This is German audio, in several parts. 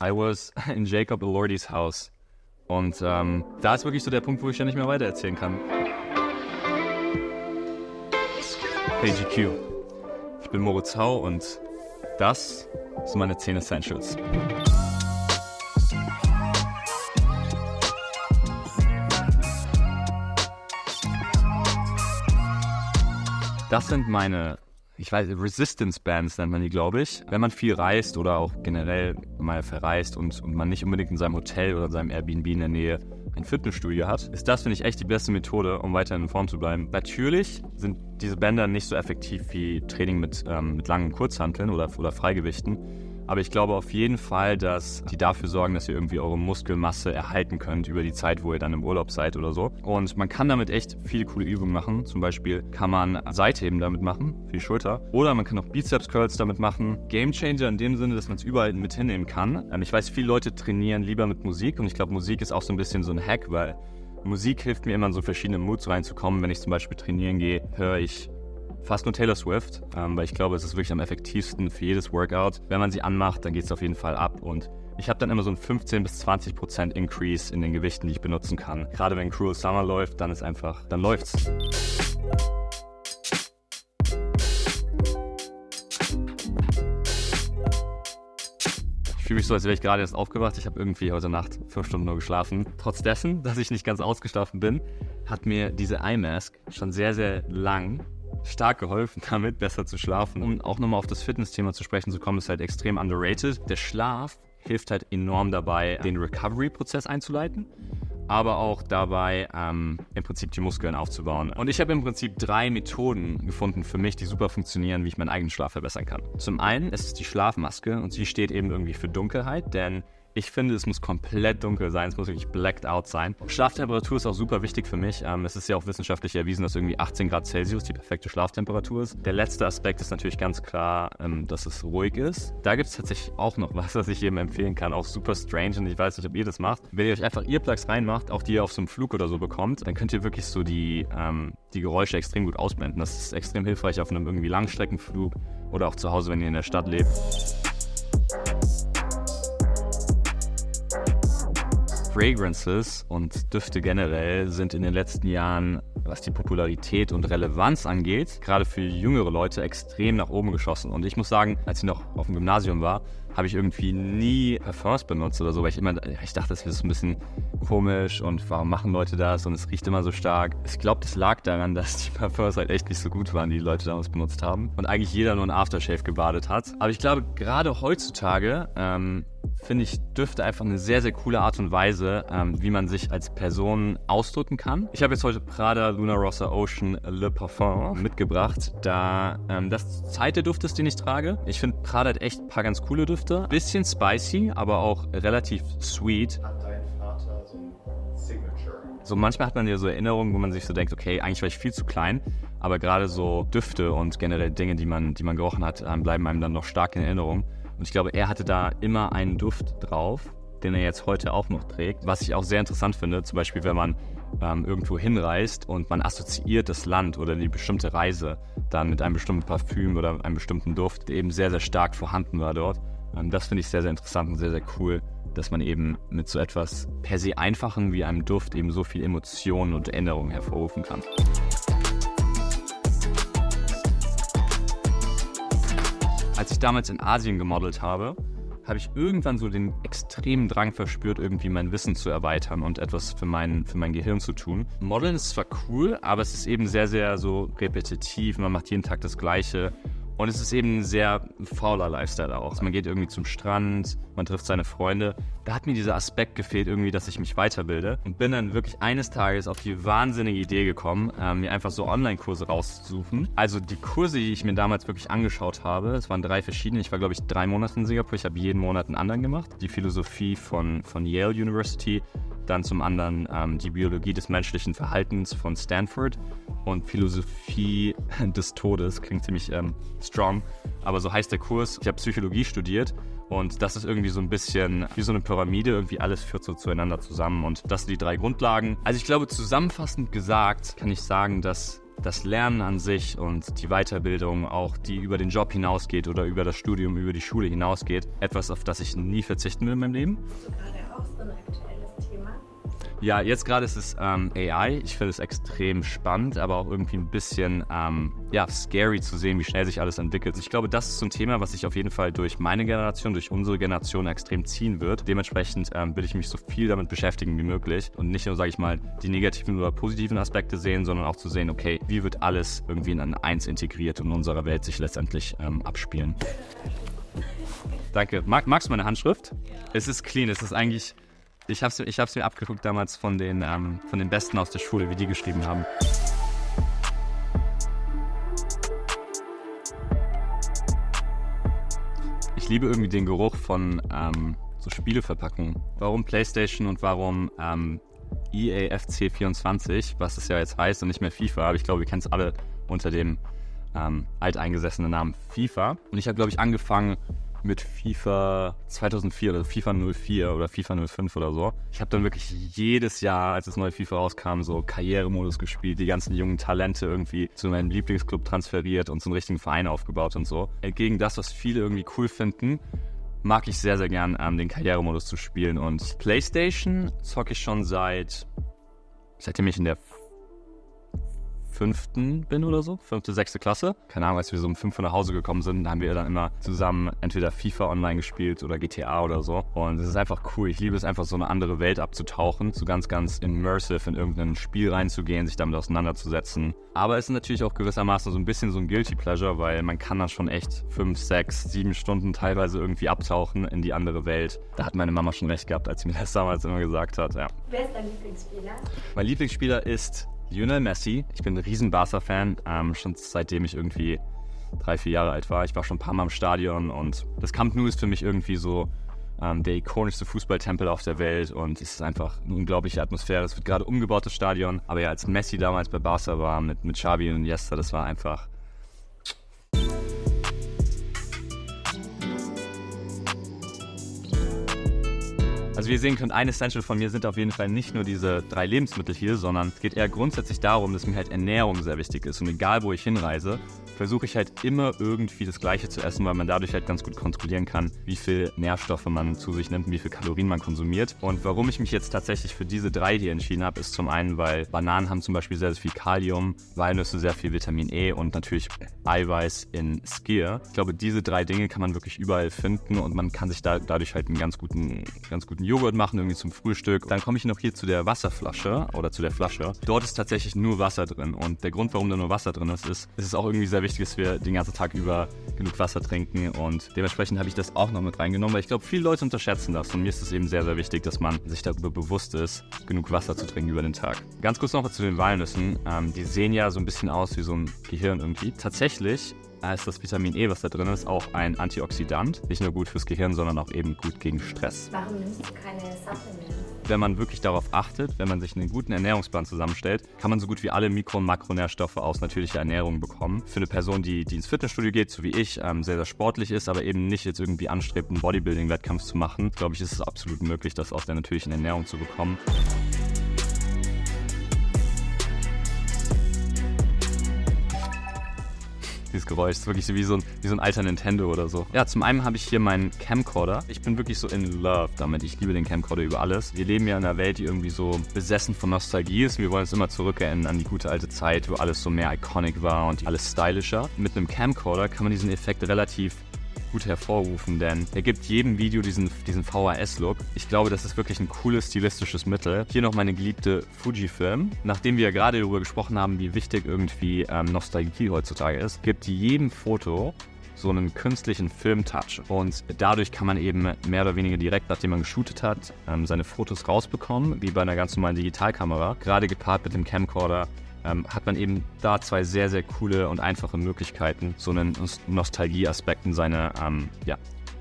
I was in Jacob Elordi's house. Und da ist wirklich so der Punkt, wo ich ja nicht mehr weiter erzählen kann. Hey GQ, ich bin Moritz Hau und das sind meine 10 Essentials. Das sind meine, Resistance Bands nennt man die, glaube ich. Wenn man viel reist oder auch generell mal verreist und man nicht unbedingt in seinem Hotel oder in seinem Airbnb in der Nähe ein Fitnessstudio hat, ist das, finde ich, echt die beste Methode, um weiterhin in Form zu bleiben. Natürlich sind diese Bänder nicht so effektiv wie Training mit langen Kurzhanteln oder Freigewichten. Aber ich glaube auf jeden Fall, dass die dafür sorgen, dass ihr irgendwie eure Muskelmasse erhalten könnt über die Zeit, wo ihr dann im Urlaub seid oder so. Und man kann damit echt viele coole Übungen machen. Zum Beispiel kann man Seitheben damit machen, für die Schulter. Oder man kann auch Bizeps-Curls damit machen. Gamechanger in dem Sinne, dass man es überall mit hinnehmen kann. Ich weiß, viele Leute trainieren lieber mit Musik. Und ich glaube, Musik ist auch so ein bisschen so ein Hack, weil Musik hilft mir immer in so verschiedene Moods reinzukommen. Wenn ich zum Beispiel trainieren gehe, höre ich fast nur Taylor Swift, weil ich glaube, es ist wirklich am effektivsten für jedes Workout. Wenn man sie anmacht, dann geht es auf jeden Fall ab und ich habe dann immer so einen 15-20% Increase in den Gewichten, die ich benutzen kann. Gerade wenn Cruel Summer läuft, dann läuft's. Ich fühle mich so, als wäre ich gerade erst aufgewacht. Ich habe irgendwie heute Nacht 5 Stunden nur geschlafen. Trotz dessen, dass ich nicht ganz ausgeschlafen bin, hat mir diese Eye Mask schon sehr, sehr lang stark geholfen, damit besser zu schlafen. Um auch nochmal auf das Fitness-Thema zu sprechen zu kommen, ist halt extrem underrated. Der Schlaf hilft halt enorm dabei, den Recovery-Prozess einzuleiten, aber auch dabei, im Prinzip die Muskeln aufzubauen. Und ich habe im Prinzip 3 Methoden gefunden für mich, die super funktionieren, wie ich meinen eigenen Schlaf verbessern kann. Zum einen ist es die Schlafmaske und sie steht eben irgendwie für Dunkelheit, denn ich finde, es muss komplett dunkel sein, es muss wirklich blacked out sein. Schlaftemperatur ist auch super wichtig für mich. Es ist ja auch wissenschaftlich erwiesen, dass irgendwie 18 Grad Celsius die perfekte Schlaftemperatur ist. Der letzte Aspekt ist natürlich ganz klar, dass es ruhig ist. Da gibt es tatsächlich auch noch was ich jedem empfehlen kann, auch super strange und ich weiß nicht, ob ihr das macht. Wenn ihr euch einfach Earplugs reinmacht, auch die ihr auf so einem Flug oder so bekommt, dann könnt ihr wirklich so die Geräusche extrem gut ausblenden. Das ist extrem hilfreich auf einem irgendwie Langstreckenflug oder auch zu Hause, wenn ihr in der Stadt lebt. Fragrances und Düfte generell sind in den letzten Jahren, was die Popularität und Relevanz angeht, gerade für jüngere Leute extrem nach oben geschossen. Und ich muss sagen, als ich noch auf dem Gymnasium war, habe ich irgendwie nie Parfums benutzt oder so, weil ich dachte, das ist so ein bisschen komisch und warum machen Leute das und es riecht immer so stark. Ich glaube, das lag daran, dass die Parfums halt echt nicht so gut waren, die Leute damals benutzt haben und eigentlich jeder nur in Aftershave gebadet hat. Aber ich glaube, gerade heutzutage finde ich Düfte einfach eine sehr, sehr coole Art und Weise, wie man sich als Person ausdrücken kann. Ich habe jetzt heute Prada Luna Rossa Ocean Le Parfum mitgebracht, da das zweite Duft ist, den ich trage. Ich finde, Prada hat echt ein paar ganz coole Düfte. Bisschen spicy, aber auch relativ sweet. Hat dein Vater so ein Signature? So manchmal hat man ja so Erinnerungen, wo man sich so denkt, okay, eigentlich war ich viel zu klein, aber gerade so Düfte und generell Dinge, die man gerochen hat, bleiben einem dann noch stark in Erinnerung. Und ich glaube, er hatte da immer einen Duft drauf, den er jetzt heute auch noch trägt. Was ich auch sehr interessant finde, zum Beispiel, wenn man irgendwo hinreist und man assoziiert das Land oder die bestimmte Reise dann mit einem bestimmten Parfüm oder einem bestimmten Duft, der eben sehr, sehr stark vorhanden war dort. Das finde ich sehr, sehr interessant und sehr, sehr cool, dass man eben mit so etwas per se Einfachen wie einem Duft eben so viel Emotionen und Erinnerungen hervorrufen kann. Als ich damals in Asien gemodelt habe, habe ich irgendwann so den extremen Drang verspürt, irgendwie mein Wissen zu erweitern und etwas für mein Gehirn zu tun. Modeln ist zwar cool, aber es ist eben sehr, sehr so repetitiv. Man macht jeden Tag das Gleiche. Und es ist eben ein sehr fauler Lifestyle auch. Also man geht irgendwie zum Strand, man trifft seine Freunde. Da hat mir dieser Aspekt gefehlt irgendwie, dass ich mich weiterbilde. Und bin dann wirklich eines Tages auf die wahnsinnige Idee gekommen, mir einfach so Online-Kurse rauszusuchen. Also die Kurse, die ich mir damals wirklich angeschaut habe, es waren 3 verschiedene. Ich war, glaube ich, 3 Monate in Singapur. Ich habe jeden Monat einen anderen gemacht. Die Philosophie von Yale University, dann zum anderen die Biologie des menschlichen Verhaltens von Stanford und Philosophie des Todes. Klingt ziemlich strong, aber so heißt der Kurs. Ich habe Psychologie studiert und das ist irgendwie so ein bisschen wie so eine Pyramide. Irgendwie alles führt so zueinander zusammen und das sind die 3 Grundlagen. Also ich glaube, zusammenfassend gesagt kann ich sagen, dass das Lernen an sich und die Weiterbildung, auch die über den Job hinausgeht oder über das Studium, über die Schule hinausgeht, etwas, auf das ich nie verzichten will in meinem Leben. Hast du gerade auch so ein aktuelles Thema? Ja, jetzt gerade ist es AI. Ich finde es extrem spannend, aber auch irgendwie ein bisschen scary zu sehen, wie schnell sich alles entwickelt. Ich glaube, das ist so ein Thema, was sich auf jeden Fall durch meine Generation, durch unsere Generation extrem ziehen wird. Dementsprechend will ich mich so viel damit beschäftigen wie möglich und nicht nur, sage ich mal, die negativen oder positiven Aspekte sehen, sondern auch zu sehen, okay, wie wird alles irgendwie in eins integriert und in unserer Welt sich letztendlich abspielen. Danke. Magst du meine Handschrift? Ja. Es ist clean, es ist eigentlich... Ich hab's mir abgeguckt damals von den Besten aus der Schule, wie die geschrieben haben. Ich liebe irgendwie den Geruch von so Spieleverpackungen. Warum PlayStation und warum EAFC 24, was es ja jetzt heißt und nicht mehr FIFA, aber ich glaube, wir kennen es alle unter dem alteingesessenen Namen FIFA. Und ich habe, glaube ich, angefangen mit FIFA 2004 oder FIFA 04 oder FIFA 05 oder so. Ich habe dann wirklich jedes Jahr, als das neue FIFA rauskam, so Karrieremodus gespielt, die ganzen jungen Talente irgendwie zu meinem Lieblingsclub transferiert und so einen richtigen Verein aufgebaut und so. Entgegen das, was viele irgendwie cool finden, mag ich sehr, sehr gern den Karrieremodus zu spielen. Und PlayStation zocke ich schon seitdem ich in der 5. bin oder so, 5., 6. Klasse. Keine Ahnung, als wir so um 5 Uhr nach Hause gekommen sind, haben wir dann immer zusammen entweder FIFA online gespielt oder GTA oder so. Und es ist einfach cool. Ich liebe es einfach, so eine andere Welt abzutauchen, so ganz, ganz immersive in irgendein Spiel reinzugehen, sich damit auseinanderzusetzen. Aber es ist natürlich auch gewissermaßen so ein bisschen so ein Guilty Pleasure, weil man kann da schon echt 5, 6, 7 Stunden teilweise irgendwie abtauchen in die andere Welt. Da hat meine Mama schon recht gehabt, als sie mir das damals immer gesagt hat. Ja. Wer ist dein Lieblingsspieler? Mein Lieblingsspieler ist Lionel Messi. Ich bin ein riesen Barca-Fan, schon seitdem ich irgendwie 3, 4 Jahre alt war. Ich war schon ein paar Mal im Stadion und das Camp Nou ist für mich irgendwie so der ikonischste Fußballtempel auf der Welt und es ist einfach eine unglaubliche Atmosphäre. Es wird gerade umgebaut, das Stadion. Aber ja, als Messi damals bei Barca war mit Xavi und Iniesta, das war einfach... Also wie ihr sehen könnt, ein Essential von mir sind auf jeden Fall nicht nur diese 3 Lebensmittel hier, sondern es geht eher grundsätzlich darum, dass mir halt Ernährung sehr wichtig ist. Und egal, wo ich hinreise, versuche ich halt immer irgendwie das Gleiche zu essen, weil man dadurch halt ganz gut kontrollieren kann, wie viel Nährstoffe man zu sich nimmt und wie viel Kalorien man konsumiert. Und warum ich mich jetzt tatsächlich für diese 3 hier entschieden habe, ist zum einen, weil Bananen haben zum Beispiel sehr, sehr viel Kalium, Walnüsse sehr viel Vitamin E und natürlich Eiweiß in Skyr. Ich glaube, diese 3 Dinge kann man wirklich überall finden und man kann sich dadurch halt einen ganz guten Joghurt machen, irgendwie zum Frühstück. Dann komme ich noch hier zu der Wasserflasche oder zu der Flasche. Dort ist tatsächlich nur Wasser drin und der Grund, warum da nur Wasser drin ist, es ist auch irgendwie sehr wichtig, dass wir den ganzen Tag über genug Wasser trinken und dementsprechend habe ich das auch noch mit reingenommen, weil ich glaube, viele Leute unterschätzen das und mir ist es eben sehr, sehr wichtig, dass man sich darüber bewusst ist, genug Wasser zu trinken über den Tag. Ganz kurz noch zu den Walnüssen. Die sehen ja so ein bisschen aus wie so ein Gehirn irgendwie. Tatsächlich ist das Vitamin E, was da drin ist, auch ein Antioxidant. Nicht nur gut fürs Gehirn, sondern auch eben gut gegen Stress. Warum nimmst du keine Supplements? Wenn man wirklich darauf achtet, wenn man sich einen guten Ernährungsplan zusammenstellt, kann man so gut wie alle Mikro- und Makronährstoffe aus natürlicher Ernährung bekommen. Für eine Person, die ins Fitnessstudio geht, so wie ich, sehr, sehr sportlich ist, aber eben nicht jetzt irgendwie anstrebt, einen Bodybuilding-Wettkampf zu machen, glaube ich, ist es absolut möglich, das aus der natürlichen Ernährung zu bekommen. Dieses Geräusch ist wirklich so wie so ein alter Nintendo oder so. Ja, zum einen habe ich hier meinen Camcorder. Ich bin wirklich so in love damit. Ich liebe den Camcorder über alles. Wir leben ja in einer Welt, die irgendwie so besessen von Nostalgie ist. Wir wollen uns immer zurückerinnern an die gute alte Zeit, wo alles so mehr iconic war und alles stylischer. Mit einem Camcorder kann man diesen Effekt relativ gut hervorrufen, denn er gibt jedem Video diesen VHS-Look. Ich glaube, das ist wirklich ein cooles stilistisches Mittel. Hier noch meine geliebte Fujifilm. Nachdem wir ja gerade darüber gesprochen haben, wie wichtig irgendwie Nostalgie heutzutage ist, gibt jedem Foto so einen künstlichen Film-Touch. Und dadurch kann man eben mehr oder weniger direkt, nachdem man geshootet hat, seine Fotos rausbekommen, wie bei einer ganz normalen Digitalkamera. Gerade gepaart mit dem Camcorder hat man eben da 2 sehr, sehr coole und einfache Möglichkeiten, so einen Nostalgie-Aspekt in seine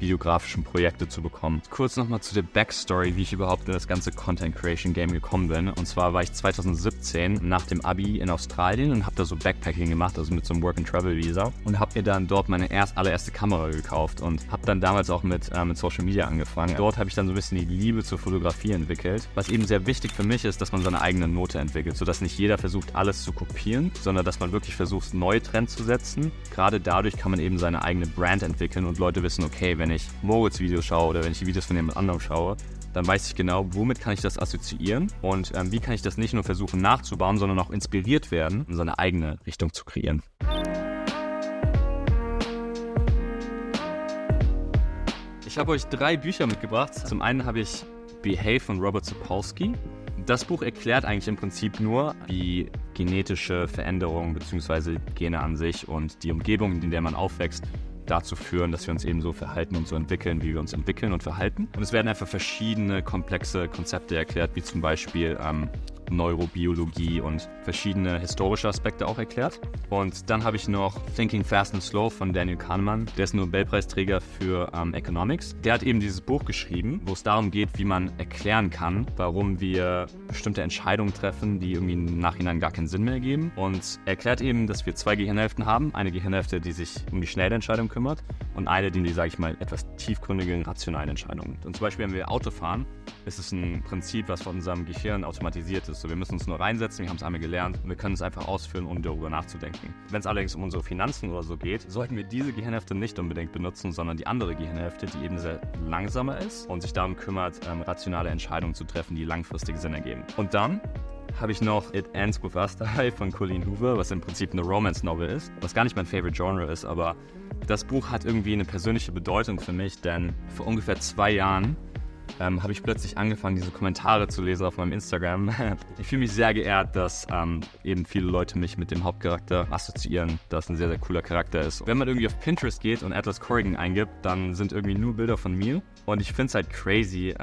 videografischen Projekte zu bekommen. Kurz nochmal zu der Backstory, wie ich überhaupt in das ganze Content Creation Game gekommen bin. Und zwar war ich 2017 nach dem Abi in Australien und habe da so Backpacking gemacht, also mit so einem Work-and-Travel-Visa, und habe mir dann dort meine allererste Kamera gekauft und habe dann damals auch mit Social Media angefangen. Dort habe ich dann so ein bisschen die Liebe zur Fotografie entwickelt. Was eben sehr wichtig für mich ist, dass man seine eigene Note entwickelt, sodass nicht jeder versucht, alles zu kopieren, sondern dass man wirklich versucht, neue Trends zu setzen. Gerade dadurch kann man eben seine eigene Brand entwickeln und Leute wissen, okay, wenn ich Moritz Videos schaue oder wenn ich die Videos von jemand anderem schaue, dann weiß ich genau, womit kann ich das assoziieren und wie kann ich das nicht nur versuchen nachzubauen, sondern auch inspiriert werden, um seine eigene Richtung zu kreieren. Ich habe euch 3 Bücher mitgebracht. Zum einen habe ich Behave von Robert Sapolsky. Das Buch erklärt eigentlich im Prinzip nur, wie genetische Veränderungen bzw. Gene an sich und die Umgebung, in der man aufwächst, dazu führen, dass wir uns eben so verhalten und so entwickeln, wie wir uns entwickeln und verhalten. Und es werden einfach verschiedene komplexe Konzepte erklärt, wie zum Beispiel Neurobiologie und verschiedene historische Aspekte auch erklärt. Und dann habe ich noch Thinking Fast and Slow von Daniel Kahneman, der ist Nobelpreisträger für Economics. Der hat eben dieses Buch geschrieben, wo es darum geht, wie man erklären kann, warum wir bestimmte Entscheidungen treffen, die irgendwie im Nachhinein gar keinen Sinn mehr ergeben. Und er erklärt eben, dass wir 2 Gehirnhälften haben. Eine Gehirnhälfte, die sich um die schnelle Entscheidung kümmert und eine, die, sage ich mal, etwas tiefgründigen, rationalen Entscheidungen. Und zum Beispiel, wenn wir Auto fahren, ist es ein Prinzip, was von unserem Gehirn automatisiert ist. So, wir müssen uns nur reinsetzen, wir haben es einmal gelernt und wir können es einfach ausführen, ohne darüber nachzudenken. Wenn es allerdings um unsere Finanzen oder so geht, sollten wir diese Gehirnhälfte nicht unbedingt benutzen, sondern die andere Gehirnhälfte, die eben sehr langsamer ist und sich darum kümmert, rationale Entscheidungen zu treffen, die langfristig Sinn ergeben. Und dann habe ich noch It Ends With Us dabei von Colleen Hoover, was im Prinzip eine Romance-Novel ist, was gar nicht mein Favorite Genre ist, aber das Buch hat irgendwie eine persönliche Bedeutung für mich, denn vor ungefähr 2 Jahren habe ich plötzlich angefangen, diese Kommentare zu lesen auf meinem Instagram. Ich fühle mich sehr geehrt, dass eben viele Leute mich mit dem Hauptcharakter assoziieren, dass ein sehr, sehr cooler Charakter ist. Wenn man irgendwie auf Pinterest geht und Atlas Corrigan eingibt, dann sind irgendwie nur Bilder von mir. Und ich finde es halt crazy,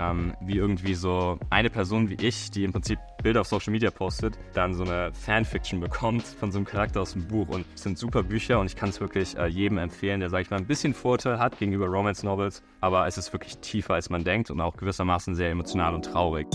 wie irgendwie so eine Person wie ich, die im Prinzip Bilder auf Social Media postet, dann so eine Fanfiction bekommt von so einem Charakter aus dem Buch. Und es sind super Bücher und ich kann es wirklich jedem empfehlen, der, sag ich mal, ein bisschen Vorteil hat gegenüber Romance Novels. Aber es ist wirklich tiefer, als man denkt und auch gewissermaßen sehr emotional und traurig.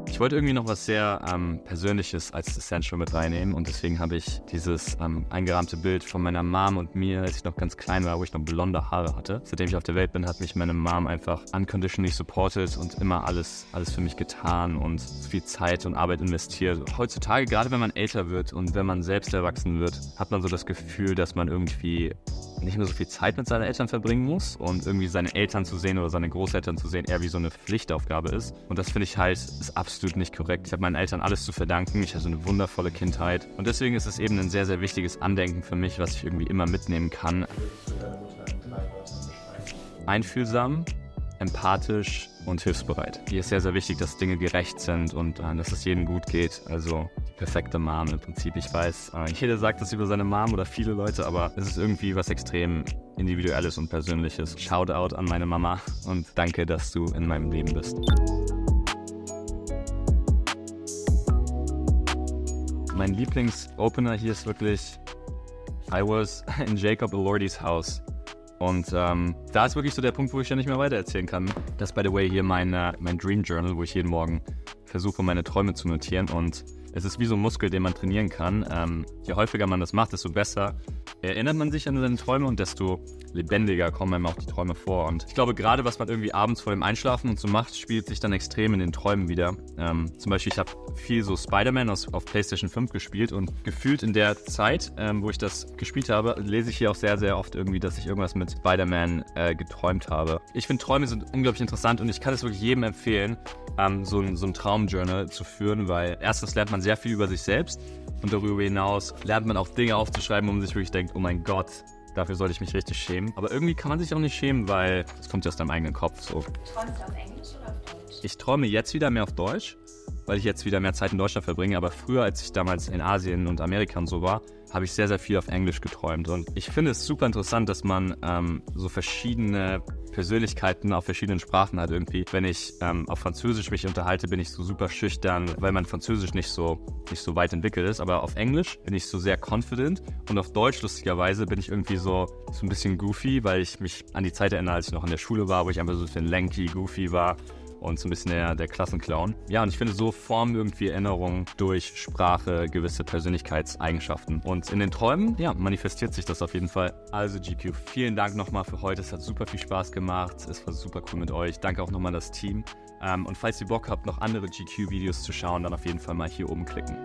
Ich wollte irgendwie noch was sehr Persönliches als Essential mit reinnehmen und deswegen habe ich dieses eingerahmte Bild von meiner Mom und mir, als ich noch ganz klein war, wo ich noch blonde Haare hatte. Seitdem ich auf der Welt bin, hat mich meine Mom einfach unconditionally supported und immer alles für mich getan und viel Zeit und Arbeit investiert. Heutzutage, gerade wenn man älter wird und wenn man selbst erwachsen wird, hat man so das Gefühl, dass man irgendwie nicht mehr so viel Zeit mit seinen Eltern verbringen muss und irgendwie seine Eltern zu sehen oder seine Großeltern zu sehen eher wie so eine Pflichtaufgabe ist. Und das finde ich halt, ist absolut nicht korrekt. Ich habe meinen Eltern alles zu verdanken. Ich hatte eine wundervolle Kindheit. Und deswegen ist es eben ein sehr, sehr wichtiges Andenken für mich, was ich irgendwie immer mitnehmen kann. Einfühlsam, empathisch und hilfsbereit. Hier ist sehr, sehr wichtig, dass Dinge gerecht sind und dass es jedem gut geht. Also die perfekte Mom im Prinzip. Ich weiß, jeder sagt das über seine Mom oder viele Leute, aber es ist irgendwie was extrem Individuelles und Persönliches. Shoutout an meine Mama und danke, dass du in meinem Leben bist. Mein Lieblingsopener hier ist wirklich I was in Jacob Elordi's house. Und da ist wirklich so der Punkt, wo ich ja nicht mehr weiter erzählen kann. Das ist, by the way, hier mein Dream Journal, wo ich jeden Morgen versuche, meine Träume zu notieren. Und es ist wie so ein Muskel, den man trainieren kann. Je häufiger man das macht, desto besser erinnert man sich an seine Träume und desto lebendiger kommen einem auch die Träume vor. Und ich glaube, gerade was man irgendwie abends vor dem Einschlafen und so macht, spielt sich dann extrem in den Träumen wieder. Zum Beispiel, ich habe viel so Spider-Man auf PlayStation 5 gespielt und gefühlt in der Zeit, wo ich das gespielt habe, lese ich hier auch sehr, sehr oft irgendwie, dass ich irgendwas mit Spider-Man geträumt habe. Ich finde, Träume sind unglaublich interessant und ich kann es wirklich jedem empfehlen, so ein Traumjournal zu führen, weil erstens lernt man sehr viel über sich selbst und darüber hinaus lernt man auch Dinge aufzuschreiben, wo man sich wirklich denkt, oh mein Gott, dafür sollte ich mich richtig schämen. Aber irgendwie kann man sich auch nicht schämen, weil es kommt ja aus deinem eigenen Kopf. So. Träumst du auf Englisch oder auf Deutsch? Ich träume jetzt wieder mehr auf Deutsch, weil ich jetzt wieder mehr Zeit in Deutschland verbringe. Aber früher, als ich damals in Asien und Amerika und so war, habe ich sehr, sehr viel auf Englisch geträumt. Und ich finde es super interessant, dass man so verschiedene Persönlichkeiten auf verschiedenen Sprachen halt irgendwie. Wenn ich auf Französisch mich unterhalte, bin ich so super schüchtern, weil mein Französisch nicht so weit entwickelt ist. Aber auf Englisch bin ich so sehr confident und auf Deutsch, lustigerweise, bin ich irgendwie so ein bisschen goofy, weil ich mich an die Zeit erinnere, als ich noch in der Schule war, wo ich einfach so ein bisschen lanky, goofy war. Und so ein bisschen der Klassenclown. Ja, und ich finde, so formen irgendwie Erinnerungen durch Sprache gewisse Persönlichkeitseigenschaften. Und in den Träumen, ja, manifestiert sich das auf jeden Fall. Also GQ, vielen Dank nochmal für heute. Es hat super viel Spaß gemacht. Es war super cool mit euch. Danke auch nochmal an das Team. Und falls ihr Bock habt, noch andere GQ-Videos zu schauen, dann auf jeden Fall mal hier oben klicken.